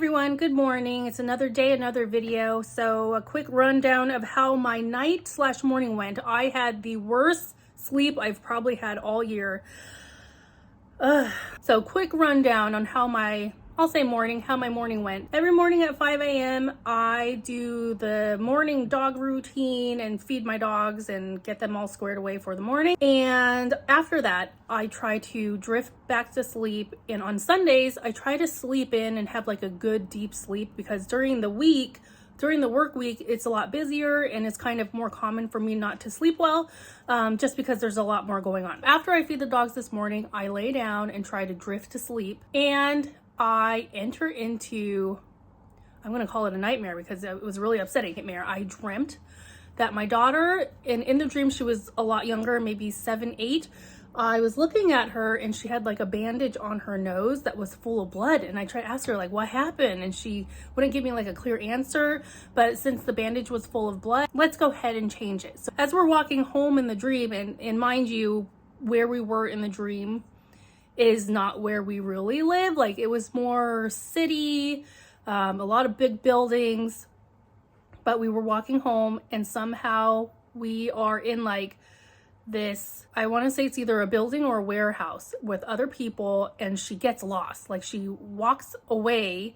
everyone, good morning. It's another day, another video. So a quick rundown of how my night/morning went. I had the worst sleep I've probably had all year. So quick rundown on how my morning went. Every morning at 5 a.m. I do the morning dog routine and feed my dogs and get them all squared away for the morning. And after that, I try to drift back to sleep. And on Sundays, I try to sleep in and have like a good deep sleep, because during the work week, it's a lot busier and it's kind of more common for me not to sleep well, just because there's a lot more going on. After I feed the dogs this morning, I lay down and try to drift to sleep, and I enter into, I'm going to call it a nightmare because it was really upsetting nightmare. I dreamt that my daughter, and in the dream she was a lot younger, maybe 7, 8. I was looking at her and she had like a bandage on her nose that was full of blood. And I tried to ask her like, what happened? And she wouldn't give me like a clear answer. But since the bandage was full of blood, let's go ahead and change it. So as we're walking home in the dream, and mind you, where we were in the dream is not where we really live. Like, it was more city, a lot of big buildings, but we were walking home and somehow we are in like this, I want to say it's either a building or a warehouse with other people, and she gets lost. Like, she walks away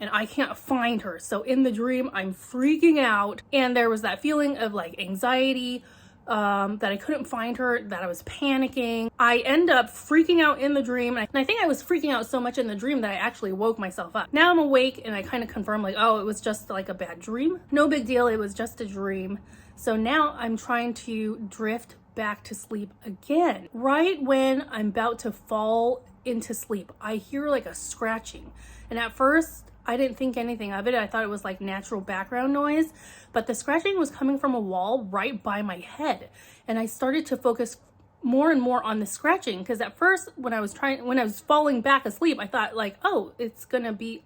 and I can't find her. So in the dream, I'm freaking out, and there was that feeling of like anxiety, that I couldn't find her, that I was panicking. I end up freaking out in the dream, and I think I was freaking out so much in the dream that I actually woke myself up. Now I'm awake and I kind of confirm like, oh, it was just like a bad dream. No big deal, it was just a dream. So now I'm trying to drift back to sleep again. Right when I'm about to fall into sleep, I hear like a scratching. And at first, I didn't think anything of it. I thought it was like natural background noise, but the scratching was coming from a wall right by my head. And I started to focus more and more on the scratching, because at first when I was falling back asleep, I thought like, oh,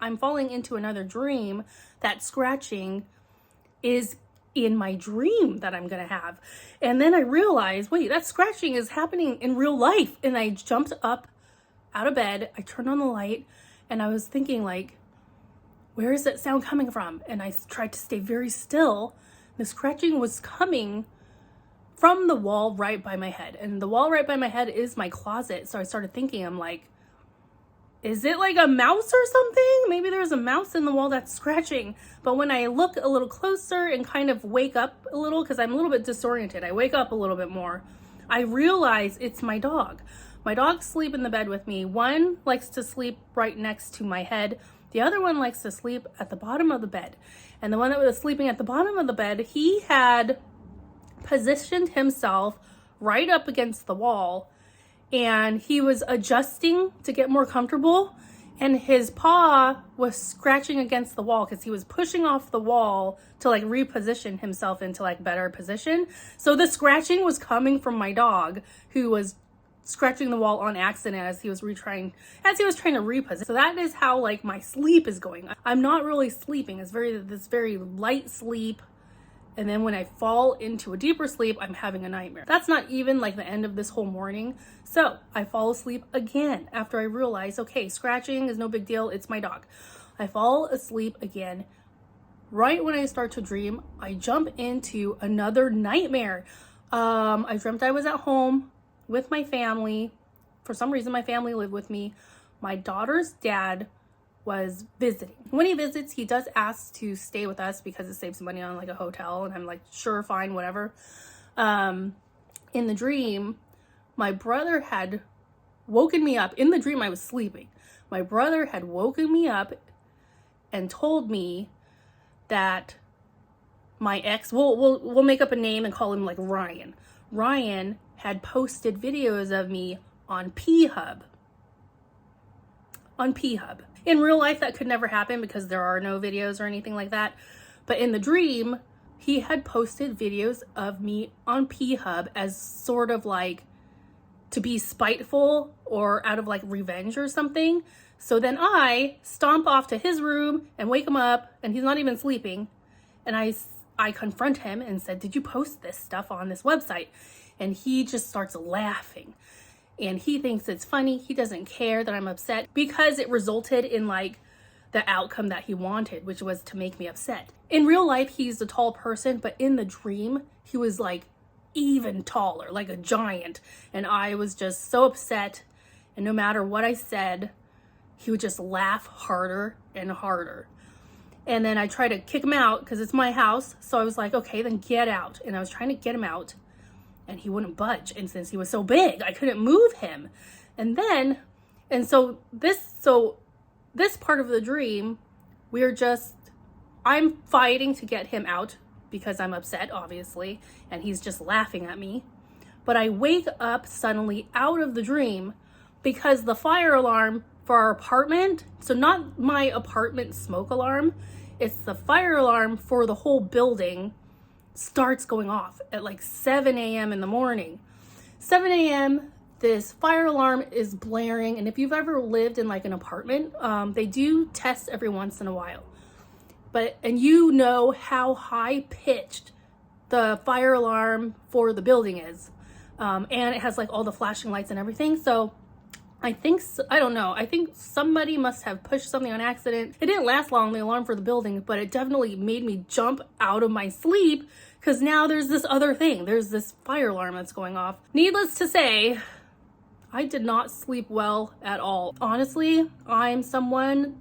I'm falling into another dream. That scratching is in my dream that I'm gonna have. And then I realized, wait, that scratching is happening in real life. And I jumped up out of bed, I turned on the light, and I was thinking like, where is that sound coming from? And I tried to stay very still. The scratching was coming from the wall right by my head. And the wall right by my head is my closet. So I started thinking, I'm like, is it like a mouse or something? Maybe there's a mouse in the wall that's scratching. But when I look a little closer and kind of wake up a little, because I'm a little bit disoriented, I wake up a little bit more, I realize it's my dog. My dogs sleep in the bed with me. One likes to sleep right next to my head. The other one likes to sleep at the bottom of the bed. And the one that was sleeping at the bottom of the bed, he had positioned himself right up against the wall, and he was adjusting to get more comfortable, and his paw was scratching against the wall because he was pushing off the wall to like reposition himself into like better position. So the scratching was coming from my dog, who was scratching the wall on accident as he was trying to reposition. So that is how like my sleep is going. I'm not really sleeping. It's this very light sleep. And then when I fall into a deeper sleep, I'm having a nightmare. That's not even like the end of this whole morning. So I fall asleep again after I realize, okay, scratching is no big deal. It's my dog. I fall asleep again. Right when I start to dream, I jump into another nightmare. I dreamt I was at home with my family. For some reason, my family lived with me. My daughter's dad was visiting. When he visits, he does ask to stay with us because it saves money on like a hotel, and I'm like, sure, fine, whatever. In the dream, my brother had woken me up. In the dream, I was sleeping. My brother had woken me up and told me that my ex, we'll make up a name and call him like Ryan. Ryan had posted videos of me on P-Hub. In real life, that could never happen because there are no videos or anything like that. But in the dream, he had posted videos of me on P-Hub as sort of like to be spiteful or out of like revenge or something. So then I stomp off to his room and wake him up, and he's not even sleeping. And I confront him and said, did you post this stuff on this website? And he just starts laughing. And he thinks it's funny. He doesn't care that I'm upset because it resulted in like the outcome that he wanted, which was to make me upset. In real life, he's a tall person, but in the dream, he was like even taller, like a giant. And I was just so upset. And no matter what I said, he would just laugh harder and harder. And then I tried to kick him out because it's my house. So I was like, okay, then get out. And I was trying to get him out and he wouldn't budge. And since he was so big, I couldn't move him. So this part of the dream, I'm fighting to get him out because I'm upset, obviously, and he's just laughing at me. But I wake up suddenly out of the dream because the fire alarm for our apartment, so not my apartment smoke alarm, it's the fire alarm for the whole building, starts going off at like 7 a.m. in the morning. 7 a.m., this fire alarm is blaring, and if you've ever lived in like an apartment, they do tests every once in a while. And you know how high pitched the fire alarm for the building is. And it has like all the flashing lights and everything. So I think somebody must have pushed something on accident. It didn't last long, the alarm for the building, but it definitely made me jump out of my sleep because now there's this other thing. There's this fire alarm that's going off. Needless to say, I did not sleep well at all. Honestly, I am someone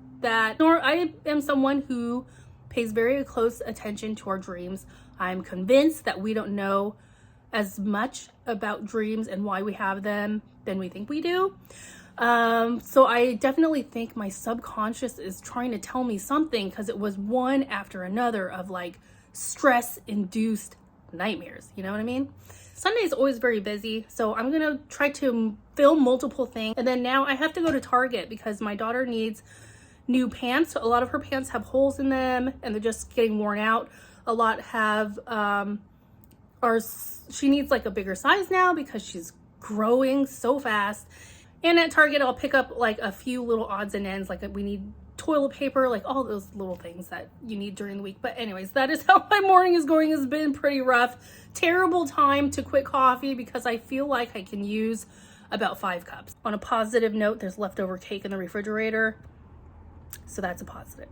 who pays very close attention to our dreams. I'm convinced that we don't know as much about dreams and why we have them than we think we do. So I definitely think my subconscious is trying to tell me something because it was one after another of like stress-induced nightmares. You know what I mean? Sunday is always very busy, so I'm gonna try to film multiple things. And then now I have to go to Target because my daughter needs new pants. A lot of her pants have holes in them and they're just getting worn out. A lot have, she needs like a bigger size now because she's growing so fast. And at Target, I'll pick up like a few little odds and ends, like we need toilet paper, like all those little things that you need during the week. But anyways, that is how my morning is going. It's been pretty rough. Terrible time to quit coffee because I feel like I can use about 5 cups. On a positive note, there's leftover cake in the refrigerator. So that's a positive.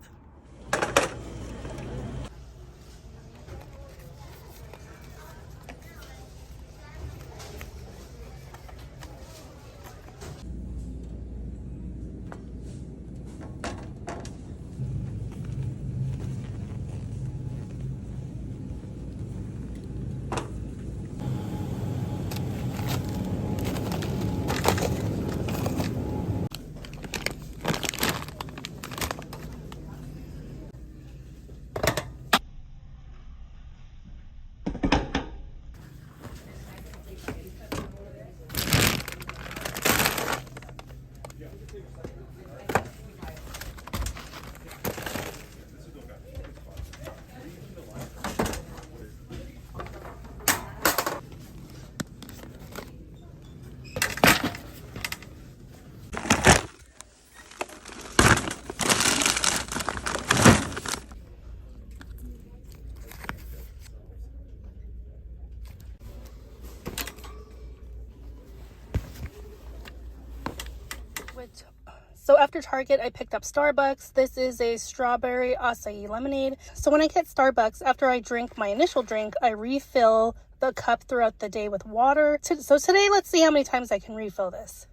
So after Target, I picked up Starbucks. This is a strawberry acai lemonade. So when I get Starbucks, after I drink my initial drink, I refill the cup throughout the day with water. So today, let's see how many times I can refill this.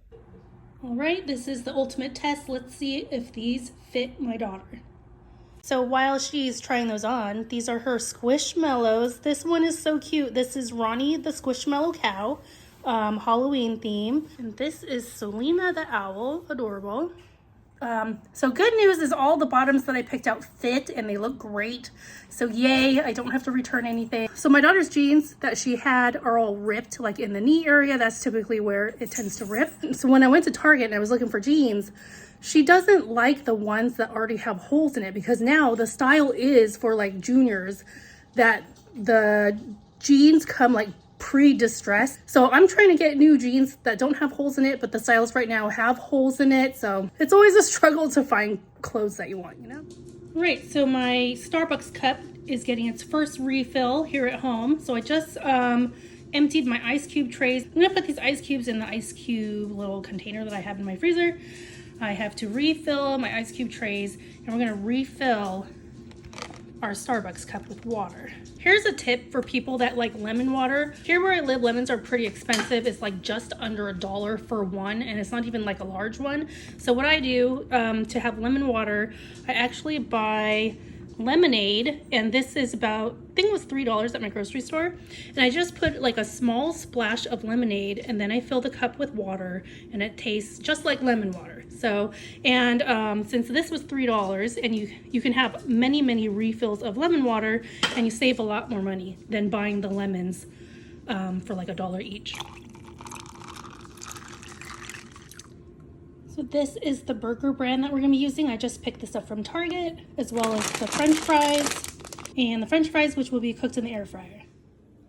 All right, this is the ultimate test. Let's see if these fit my daughter. So while she's trying those on, these are her Squishmallows. This one is so cute. This is Ronnie the Squishmallow cow, Halloween theme. And this is Selena the owl, adorable. So good news is all the bottoms that I picked out fit and they look great. So yay, I don't have to return anything. So my daughter's jeans that she had are all ripped, like in the knee area. That's typically where it tends to rip. So when I went to Target and I was looking for jeans, she doesn't like the ones that already have holes in it because now the style is for like juniors that the jeans come like pre-distressed. So I'm trying to get new jeans that don't have holes in it, but the styles right now have holes in it. So it's always a struggle to find clothes that you want, you know? Right, so my Starbucks cup is getting its first refill here at home. So I just emptied my ice cube trays. I'm gonna put these ice cubes in the ice cube little container that I have in my freezer. I have to refill my ice cube trays, and we're gonna refill our Starbucks cup with water. Here's a tip for people that like lemon water. Here where I live, lemons are pretty expensive. It's like just under $1 for one, and it's not even like a large one. So what I do to have lemon water, I actually buy lemonade, and this is about, I think it was $3 at my grocery store, and I just put like a small splash of lemonade, and then I fill the cup with water, and it tastes just like lemon water. So, and since this was $3, and you can have many refills of lemon water, and you save a lot more money than buying the lemons for like $1 each. So this is the burger brand that we're gonna be using. I just picked this up from Target, as well as the French fries, and the French fries, which will be cooked in the air fryer.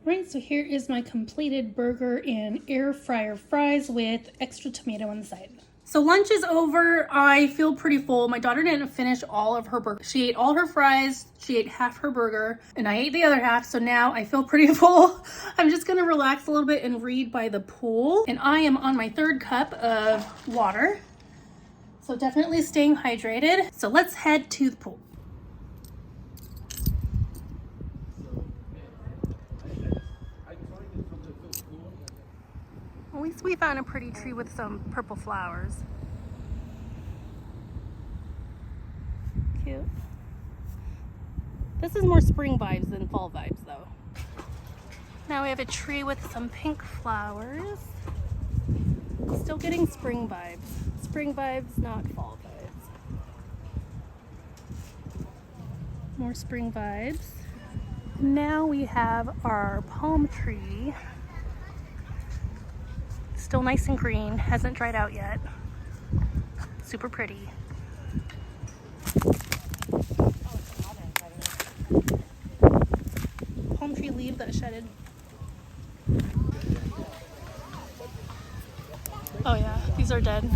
Right, so here is my completed burger and air fryer fries with extra tomato on the side. So lunch is over. I feel pretty full. My daughter didn't finish all of her burger. She ate all her fries, she ate half her burger, and I ate the other half, so now I feel pretty full. I'm just gonna relax a little bit and read by the pool. And I am on my 3rd cup of water. So definitely staying hydrated. So let's head to the pool. At least we found a pretty tree with some purple flowers. Cute. This is more spring vibes than fall vibes though. Now we have a tree with some pink flowers. Still getting spring vibes. Spring vibes, not fall vibes. More spring vibes. Now we have our palm tree. Still nice and green, hasn't dried out yet. Super pretty. Palm tree leaf that shedded. Oh yeah, these are dead.